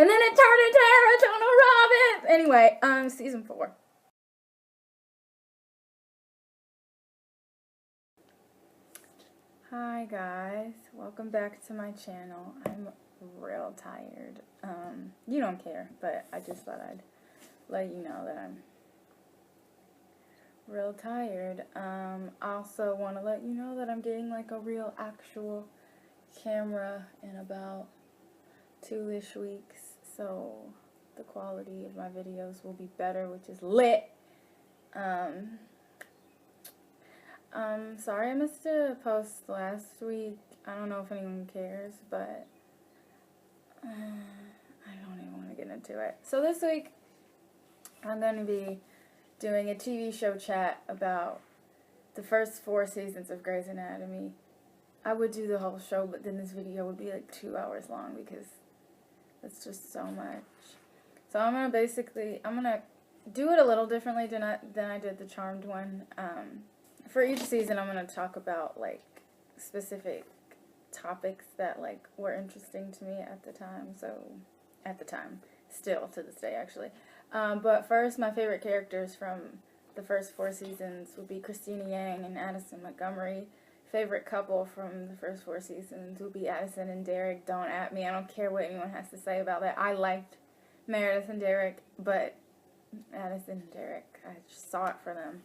And then it turned into Arizona Robbins. Anyway, season 4. Hi guys, welcome back to my channel. I'm real tired. You don't care, but I just thought I'd let you know that I'm real tired. I also want to let you know that I'm getting like a real actual camera in about 2-ish weeks, so the quality of my videos will be better, which is lit. Sorry I missed a post last week. I don't know if anyone cares, but I don't even want to get into it. So this week, I'm going to be doing a TV show chat about the first 4 seasons of Grey's Anatomy. I would do the whole show, but then this video would be like 2 hours long because it's just so much. So I'm going to do it a little differently than I did the Charmed one. For each season, I'm going to talk about, like, specific topics that, like, were interesting to me at the time. Still to this day, actually. But first, my favorite characters from the first 4 seasons would be Christina Yang and Addison Montgomery. Favorite couple from the first 4 seasons would be Addison and Derek. Don't at me. I don't care what anyone has to say about that. I liked Meredith and Derek, but Addison and Derek, I just saw it for them.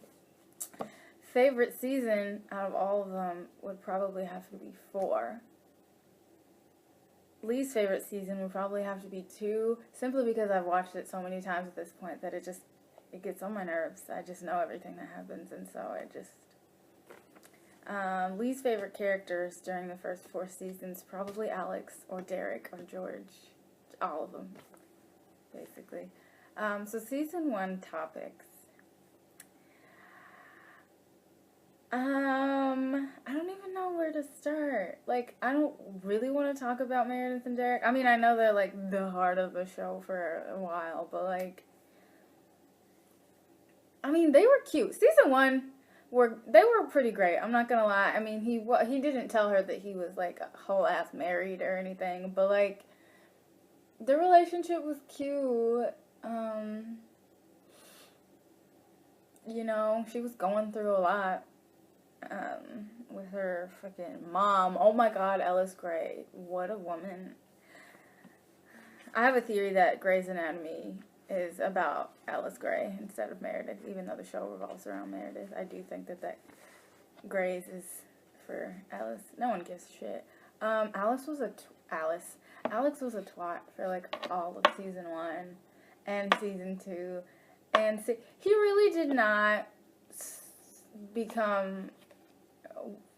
Favorite season out of all of them would probably have to be 4. Least favorite season would probably have to be 2, simply because I've watched it so many times at this point that it gets on my nerves. I just know everything that happens, and so I just... least favorite characters during the first 4 seasons, probably Alex or Derek or George. All of them, basically. So season 1 topics. I don't even know where to start. Like, I don't really want to talk about Meredith and Derek. I mean, I know they're, like, the heart of the show for a while, but, like, I mean, they were cute. Season 1, they were pretty great. I'm not gonna lie. I mean, he didn't tell her that he was, like, a whole ass married or anything, but, like, the relationship was cute. You know, she was going through a lot. With her freaking mom. Oh my god, Ellis Grey. What a woman. I have a theory that Grey's Anatomy is about Alice Grey instead of Meredith, even though the show revolves around Meredith. I do think that Grey's is for Alice. No one gives a shit. Alex was a twat for like all of season 1 and season 2. And he really did not become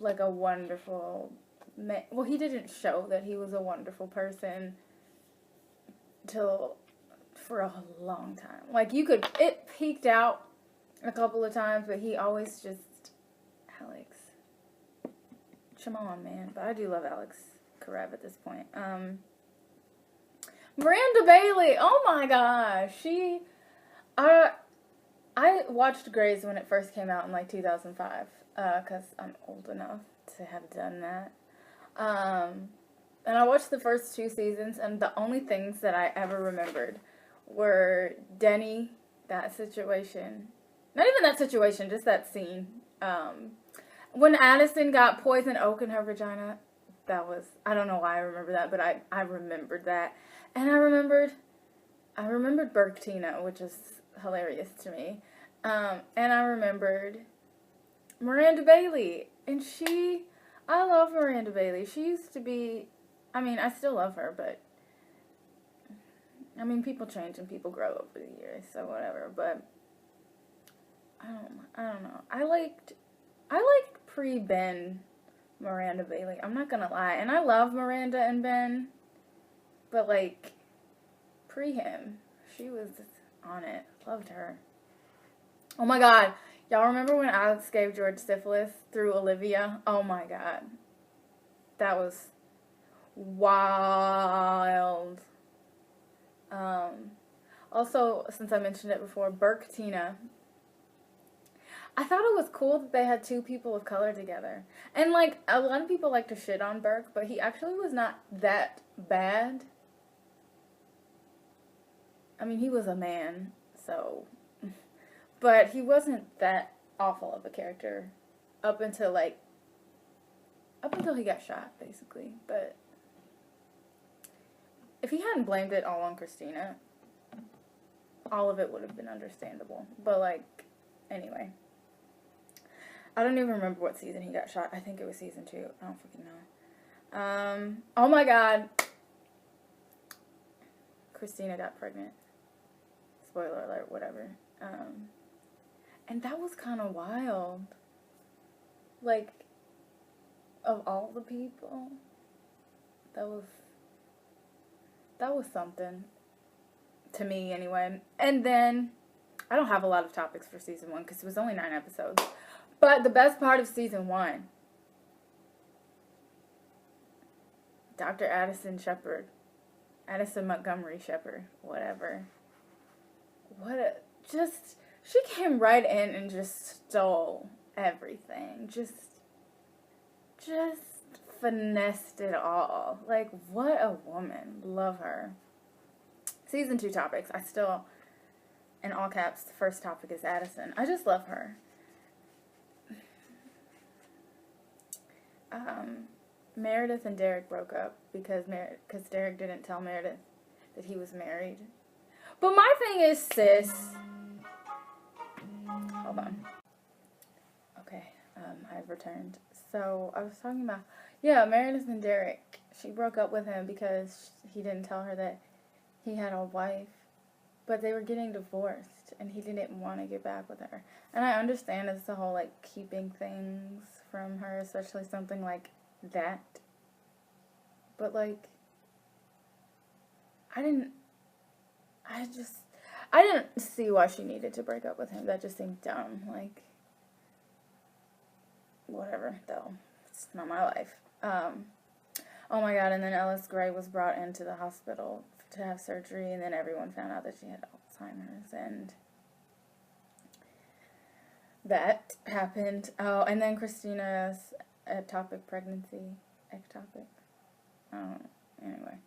like a wonderful man. Well, he didn't show that he was a wonderful person for a long time. Like, it peaked out a couple of times, but he always just, Alex, come on, man. But I do love Alex Karev at this point. Miranda Bailey, oh my gosh, I watched Grey's when it first came out in like 2005, because I'm old enough to have done that. And I watched the first 2 seasons, and the only things that I ever remembered were Denny, that situation. Not even that situation, just that scene. When Addison got poison oak in her vagina, I don't know why I remember that, but I remembered that. And I remembered Burke Tina, which is hilarious to me. And I remembered Miranda Bailey, and I love Miranda Bailey. She used to be, I mean, I still love her, but, I mean, people change and people grow over the years, so whatever, but, I don't know. I liked pre-Ben Miranda Bailey, I'm not gonna lie, and I love Miranda and Ben, but, like, pre-him, she was on it. Loved her. Oh my god, y'all remember when Alex gave George syphilis through Olivia? Oh my god. That was wild. Also, since I mentioned it before, Burke Tina. I thought it was cool that they had 2 people of color together. And, like, a lot of people like to shit on Burke, but he actually was not that bad. I mean, he was a man, so, but he wasn't that awful of a character up until he got shot, basically. But if he hadn't blamed it all on Christina, all of it would have been understandable. But, like, anyway. I don't even remember what season he got shot. I think it was season 2. I don't fucking know. Oh my god. Christina got pregnant. Spoiler alert, whatever. And that was kind of wild. Like, of all the people, that was something. To me, anyway. And then, I don't have a lot of topics for season 1 because it was only 9 episodes. But the best part of season 1, Dr. Addison Montgomery Shepherd, whatever. She came right in and just stole everything. Just finessed it all. Like, what a woman. Love her. Season 2 topics. I still, in all caps, the first topic is Addison. I just love her. Meredith and Derek broke up because Derek didn't tell Meredith that he was married. But my thing is, sis. Hold on. Okay, I've returned. So, I was talking about, Meredith and Derek. She broke up with him because he didn't tell her that he had a wife. But they were getting divorced, and he didn't want to get back with her. And I understand it's the whole, like, keeping things from her, especially something like that. But, like, I didn't see why she needed to break up with him. That just seemed dumb. Like, whatever, though. It's not my life. Oh my god, and then Ellis Gray was brought into the hospital to have surgery, and then everyone found out that she had Alzheimer's, and that happened. Oh, and then Christina's ectopic pregnancy. Ectopic? I don't know. Anyway.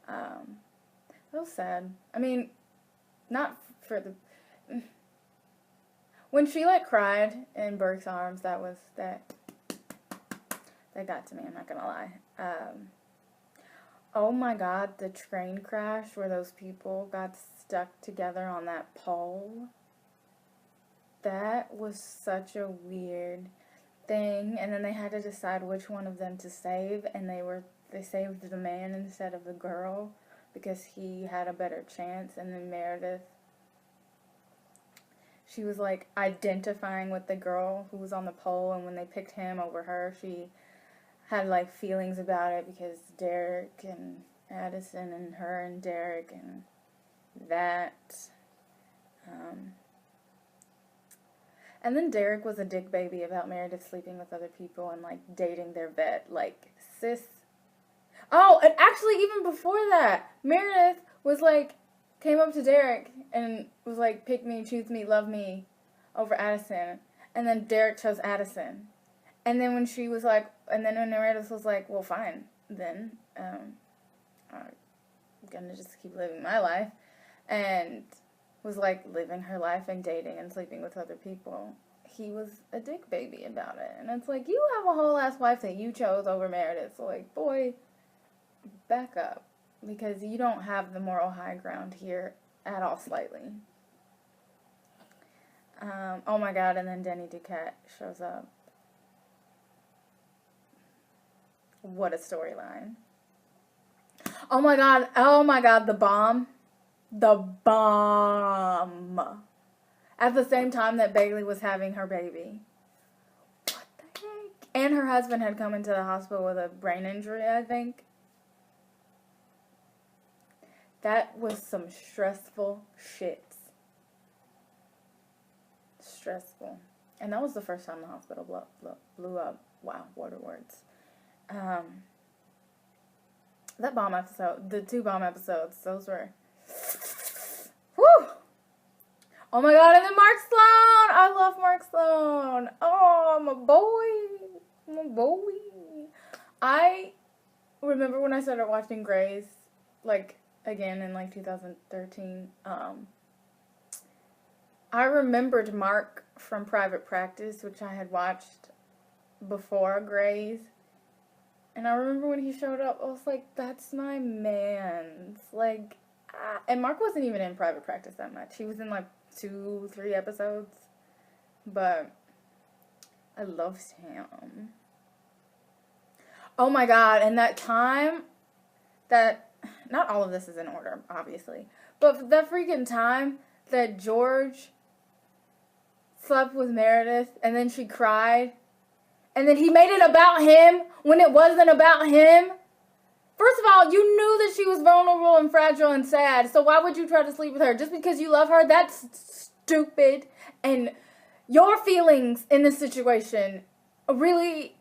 That was sad. I mean, not for the... When she, like, cried in Burke's arms, that got to me, I'm not gonna lie. Oh my god, the train crash where those people got stuck together on that pole. That was such a weird thing. And then they had to decide which one of them to save, and they saved the man instead of the girl because he had a better chance. And then Meredith, she was like identifying with the girl who was on the pole, and when they picked him over her, she had like feelings about it because Derek and Addison and her and Derek and that. And then Derek was a dick baby about Meredith sleeping with other people and like dating their vet. Like, sis. Oh, and actually even before that, Meredith was like, came up to Derek and was like, pick me, choose me, love me over Addison. And then Derek chose Addison. And then when she was like, and then when Meredith was like, well, fine, then, I'm gonna just keep living my life, and was like living her life and dating and sleeping with other people, he was a dick baby about it. And it's like, you have a whole ass wife that you chose over Meredith, so like, boy, back up, because you don't have the moral high ground here at all slightly. Oh my god, and then Denny Duquette shows up. What a storyline. Oh my god, the bomb. The bomb. At the same time that Bailey was having her baby. What the heck? And her husband had come into the hospital with a brain injury, I think. That was some stressful shit. Stressful. And that was the first time the hospital blew up. Wow, what are words? That bomb episode, the 2 bomb episodes, those were, whew! Oh my god, and then Mark Sloan! I love Mark Sloan! Oh, my boy! I remember when I started watching Grey's, like, again in like 2013. I remembered Mark from Private Practice, which I had watched before Grey's. And I remember when he showed up, I was like, that's my man's. Like, and Mark wasn't even in Private Practice that much. He was in like 2-3 episodes. But I loved him. Oh my god, and that time that, not all of this is in order, obviously, but that freaking time that George slept with Meredith and then she cried and then he made it about him when it wasn't about him. First of all, you knew that she was vulnerable and fragile and sad, so why would you try to sleep with her? Just because you love her? That's stupid. And your feelings in this situation really,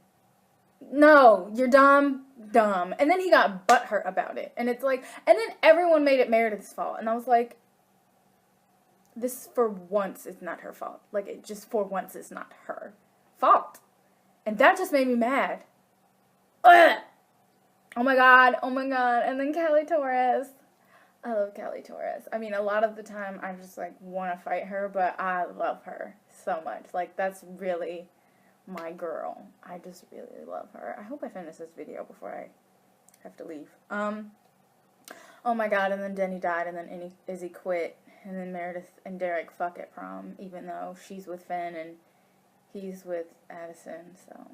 no, you're dumb. And then he got butthurt about it. And it's like, and then everyone made it Meredith's fault. And I was like, this for once is not her fault. Like, it just for once is not her fault. And that just made me mad. Ugh! Oh my god. And then Callie Torres. I love Callie Torres. I mean, a lot of the time I just, like, want to fight her, but I love her so much. Like, that's really my girl. I just really love her. I hope I finish this video before I have to leave. Oh my god, and then Denny died, and then Izzy quit, and then Meredith and Derek fuck at prom, even though she's with Finn and he's with Addison, so.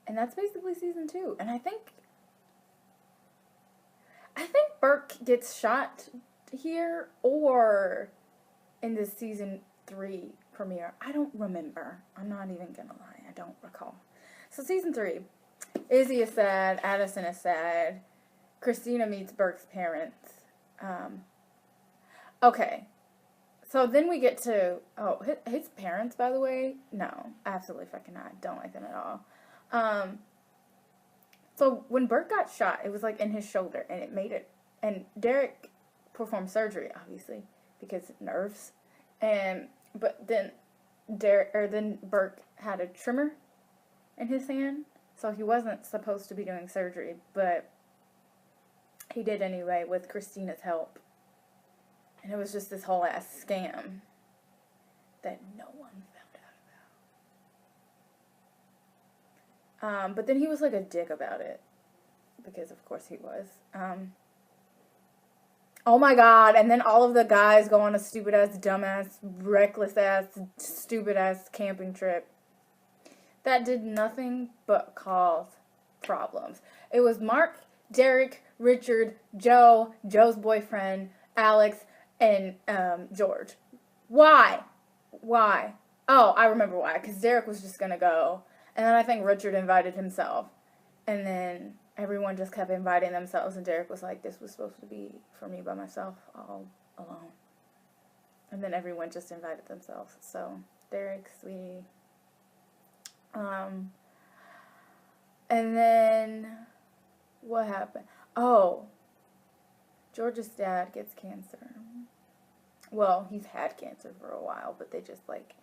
And that's basically season 2. And I think Burke gets shot here or in the season 3 premiere. I don't remember. I'm not even gonna lie. I don't recall. So season 3. Izzy is sad. Addison is sad. Christina meets Burke's parents. Okay. So then we get to, oh, his parents, by the way, no, absolutely fucking not. Don't like them at all. So when Burke got shot, it was like in his shoulder, and it made it, and Derek performed surgery, obviously, because nerves, but then Burke had a tremor in his hand, so he wasn't supposed to be doing surgery, but he did anyway with Christina's help. And it was just this whole ass scam that no one found out about. But then he was like a dick about it. Because of course he was. Oh my god, and then all of the guys go on a stupid ass, dumbass, reckless ass, stupid ass camping trip. That did nothing but cause problems. It was Mark, Derek, Richard, Joe's boyfriend, Alex, and George. Why? Oh, I remember why. Because Derek was just going to go. And then I think Richard invited himself. And then everyone just kept inviting themselves. And Derek was like, this was supposed to be for me by myself, all alone. And then everyone just invited themselves. So, Derek, sweetie. And then, what happened? Oh, George's dad gets cancer. Well, he's had cancer for a while, but they just, like,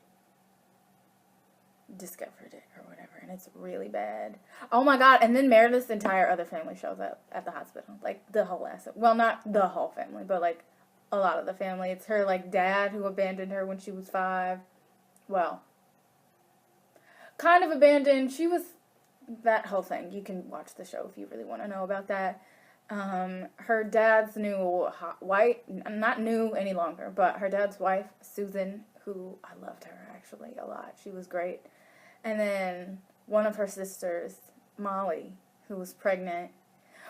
discovered it or whatever, and it's really bad. Oh my god, and then Meredith's entire other family shows up at the hospital. Like, the whole ass. Well, not the whole family, but, like, a lot of the family. It's her, like, dad who abandoned her when she was 5. Well, kind of abandoned. She was, that whole thing. You can watch the show if you really want to know about that. Her dad's new wife, not new any longer, but her dad's wife, Susan, who I loved her actually a lot. She was great. And then one of her sisters, Molly, who was pregnant.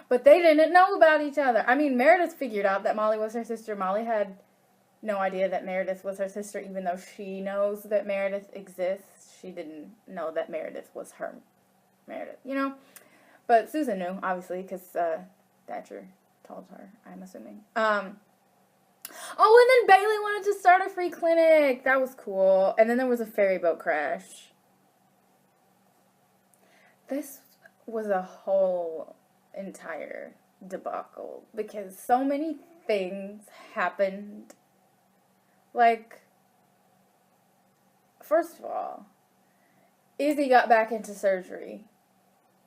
But they didn't know about each other. I mean, Meredith figured out that Molly was her sister. Molly had no idea that Meredith was her sister, even though she knows that Meredith exists. She didn't know that Meredith was her Meredith, you know? But Susan knew, obviously, because Thatcher told her, I'm assuming. Oh, and then Bailey wanted to start a free clinic. That was cool. And then there was a ferry boat crash. This was a whole entire debacle because so many things happened. Like, first of all, Izzy got back into surgery.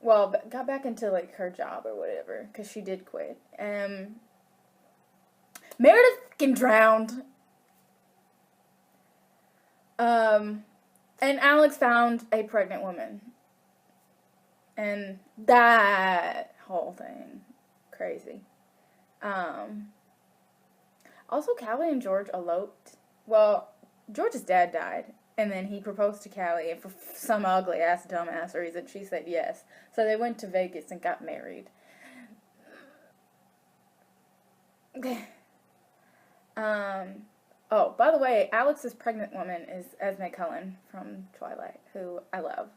well, got back into like her job or whatever because she did quit. Meredith getting drowned. And Alex found a pregnant woman. And that whole thing, crazy. Also, Callie and George eloped. Well, George's dad died, and then he proposed to Callie, and for some ugly ass, dumbass reason, she said yes. So they went to Vegas and got married. Okay. Oh, by the way, Alex's pregnant woman is Esme Cullen from Twilight, who I love.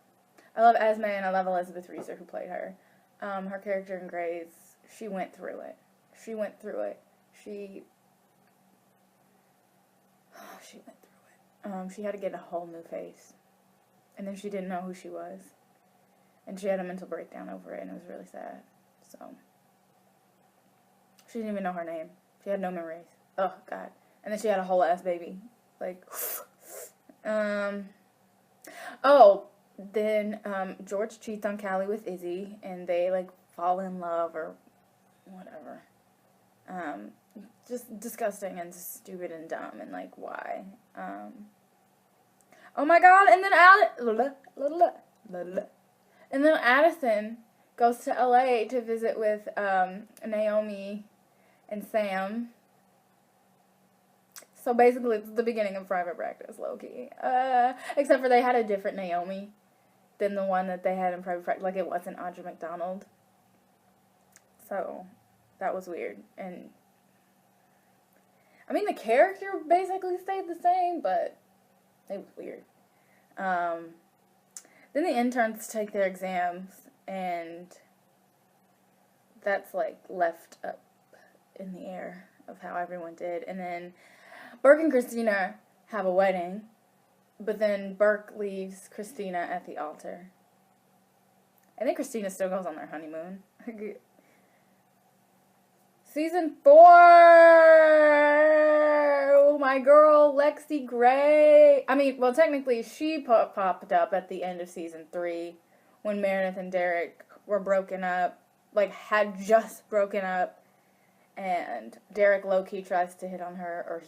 I love Esme, and I love Elizabeth Reeser, who played her. Her character in Grey's, she went through it. She went through it. She went through it. She had to get a whole new face. And then she didn't know who she was. And she had a mental breakdown over it, and it was really sad. So, she didn't even know her name. She had no memories. Oh, God. And then she had a whole ass baby. Like, then George cheats on Callie with Izzy, and they, like, fall in love or whatever. Just disgusting and stupid and dumb, and, like, why? Oh my God, and then Addison goes to LA to visit with Naomi and Sam. So basically, it's the beginning of Private Practice, low-key. Except for they had a different Naomi than the one that they had in Private Practice. Like, it wasn't Audra McDonald. So, that was weird. And, I mean, the character basically stayed the same, but it was weird. Then the interns take their exams, and that's, like, left up in the air of how everyone did. And then Burke and Christina have a wedding, but then Burke leaves Christina at the altar. I think Christina still goes on their honeymoon. Season 4! Oh, my girl, Lexi Gray. I mean, well, technically, she popped up at the end of Season 3 when Meredith and Derek were broken up. Like, had just broken up. And Derek low-key tries to hit on her, or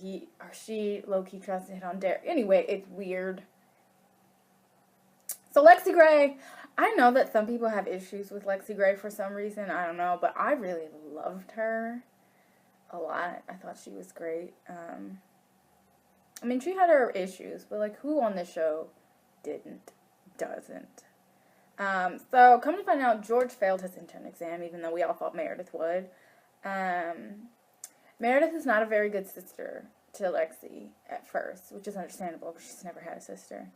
she low-key tries to hit on Derek. Anyway, it's weird. So Lexi Gray, I know that some people have issues with Lexi Gray for some reason. I don't know, but I really loved her a lot. I thought she was great. I mean, she had her issues, but, like, who on the show doesn't? So, come to find out, George failed his intern exam, even though we all thought Meredith would. Meredith is not a very good sister to Lexi at first, which is understandable because she's never had a sister.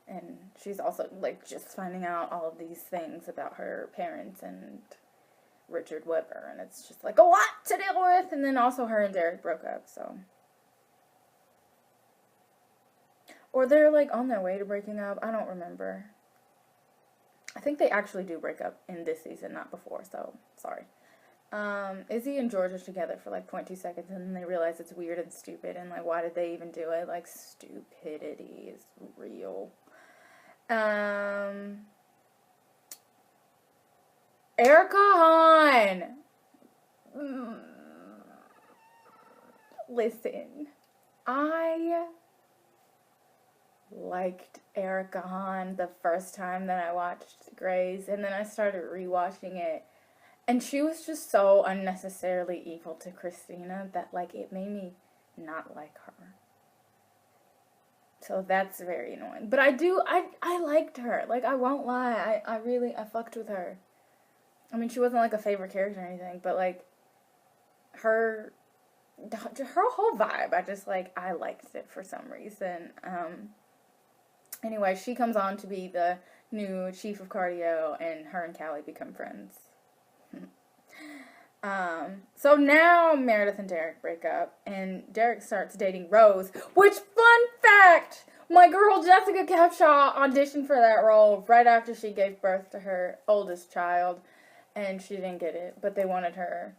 And she's also, like, just finding out all of these things about her parents and Richard Webber. And it's just, like, a lot to deal with. And then also her and Derek broke up, so. Or they're, like, on their way to breaking up. I don't remember. I think they actually do break up in this season, not before, so sorry. Izzy and George are together for like 0.2 seconds, and then they realize it's weird and stupid, and like, why did they even do it? Like, stupidity is real. Erica Hahn. Listen, I liked Erica Hahn the first time that I watched Grey's, and then I started rewatching it. And she was just so unnecessarily evil to Christina that, like, it made me not like her. So that's very annoying. But I liked her. Like, I won't lie. I fucked with her. I mean, she wasn't, like, a favorite character or anything, but, like, her whole vibe, I liked it for some reason. Anyway, she comes on to be the new chief of cardio, and her and Callie become friends. So now Meredith and Derek break up, and Derek starts dating Rose, which, fun fact, my girl Jessica Capshaw auditioned for that role right after she gave birth to her oldest child, and she didn't get it, but they wanted her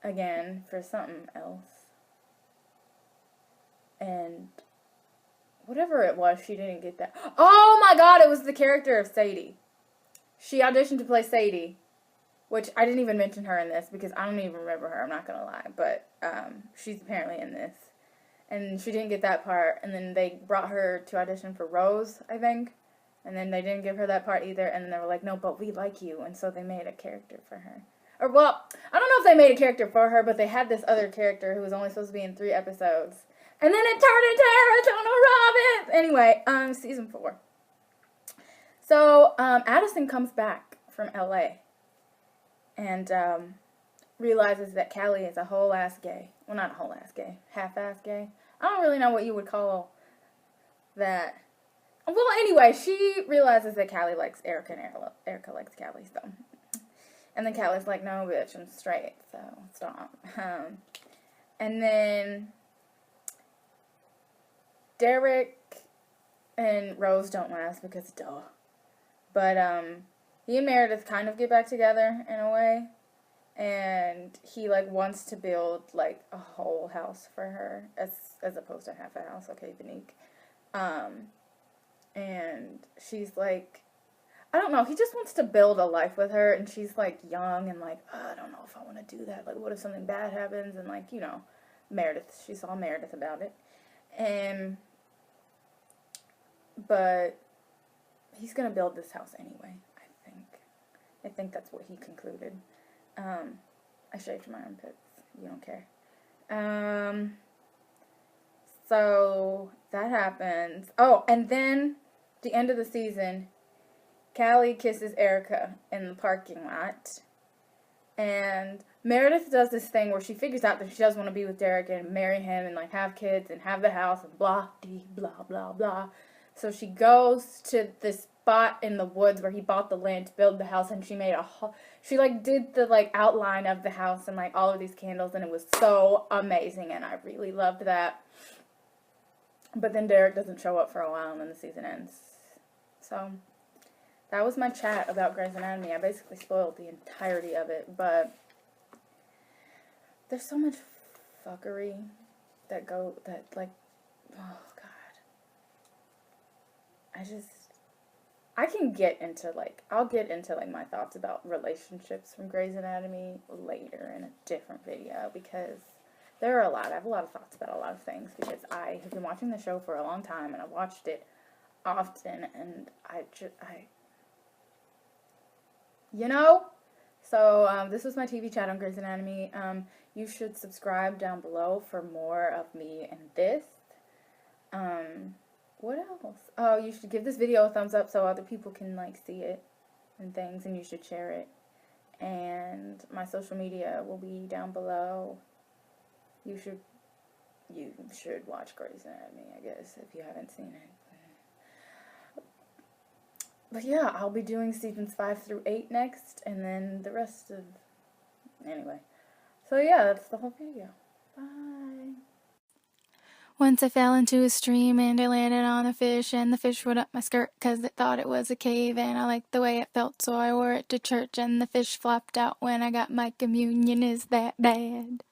again for something else. And whatever it was, she didn't get that. Oh my God, it was the character of Sadie. she auditioned to play Sadie, which I didn't even mention her in this because I don't even remember her, I'm not going to lie. But she's apparently in this. And she didn't get that part. And then they brought her to audition for Rose, I think. And then they didn't give her that part either. And then they were like, no, but we like you. And so they made a character for her. Or, well, I don't know if they made a character for her, but they had this other character who was only supposed to be in 3 episodes. And then it turned into Arizona Robbins! Anyway, season 4. So, Addison comes back from LA. And, realizes that Callie is a whole-ass gay. Well, not a whole-ass gay. Half-ass gay. I don't really know what you would call that. Well, anyway, she realizes that Callie likes Erica and Erica likes Callie, so. And then Callie's like, no, bitch, I'm straight, so stop. And then Derek and Rose don't last because duh. But, he and Meredith kind of get back together in a way. And he, like, wants to build, like, a whole house for her, as opposed to half a house, okay, Benique. And she's, like, I don't know, he just wants to build a life with her, and she's, like, young, and, like, I don't know if I want to do that, like, what if something bad happens, and, like, you know, Meredith, she saw Meredith about it, but he's gonna build this house anyway, I think that's what he concluded. I shaved my armpits. You don't care. So that happens. Oh, and then the end of the season, Callie kisses Erica in the parking lot. And Meredith does this thing where she figures out that she does want to be with Derek and marry him and, like, have kids and have the house and blah, dee, blah, blah, blah. So she goes to this spot in the woods where he bought the land to build the house, and she made she, like, did the, like, outline of the house and, like, all of these candles, and it was so amazing, and I really loved that. But then Derek doesn't show up for a while, and then the season ends. So, that was my chat about Grey's Anatomy. I basically spoiled the entirety of it, but there's so much fuckery that, like, oh, God. I can get into, like, I'll get into, like, my thoughts about relationships from Grey's Anatomy later in a different video, because there are a lot. I have a lot of thoughts about a lot of things, because I have been watching the show for a long time, and I've watched it often, and you know? So, this was my TV chat on Grey's Anatomy. You should subscribe down below for more of me and this. What else? Oh, you should give this video a thumbs up so other people can, like, see it and things, and you should share it. And my social media will be down below. You should watch Grey's Anatomy, I guess, if you haven't seen it. But yeah, I'll be doing seasons 5 through 8 next, and then the rest of, anyway. So yeah, that's the whole video. Bye. Once I fell into a stream and I landed on a fish, and the fish went up my skirt 'cause it thought it was a cave, and I liked the way it felt, so I wore it to church, and the fish flopped out when I got my communion. Is that bad?